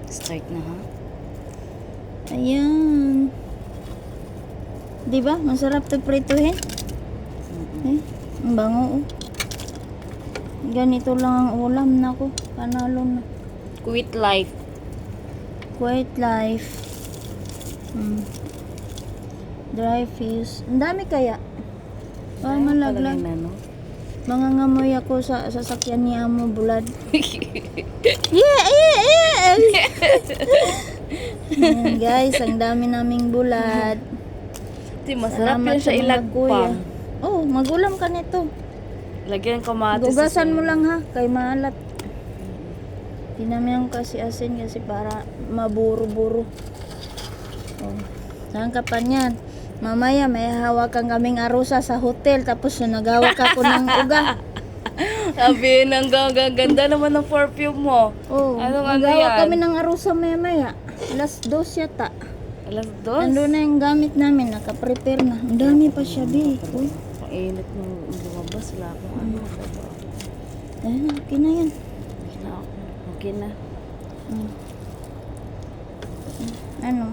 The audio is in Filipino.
Start na ha. Ayan. Diba? Masarap to prituhin. Eh, ang bango oh. Ganito lang ang ulam na ko. Panalo na. Quit life. Quiet life. Dry fish. Ang dami kaya. Malaglag. Na, no? Mga ngamoy ako sa sasakyan ni Amo Bulad. Yeah. Ayan, guys, ang dami naming bulad. Di, masarap Salamat yun sa mga ilagpang. Oh, magulam ka nito. Lagyan kamatis. Gugasan mo lang ha, kay maalat. Dinamihan ko kasi asin kasi para maburo-buro. Oh, saan ka pa niyan? Mamaya may hawakan kaming arusa sa hotel tapos nagawak ako ng uga. Sabi, ang ganda naman ng perfume mo. Oh, Anong nagawak yan? kami ng arusa mamaya. Alas 2 yata. Alas 2? Nandun na yung gamit namin, nakaprepare na. Ang dami pa siya, Bi. Uy. Ang init nung lumabas. Wala akong ano. Ayun, okay na yan. Okay na. Ano?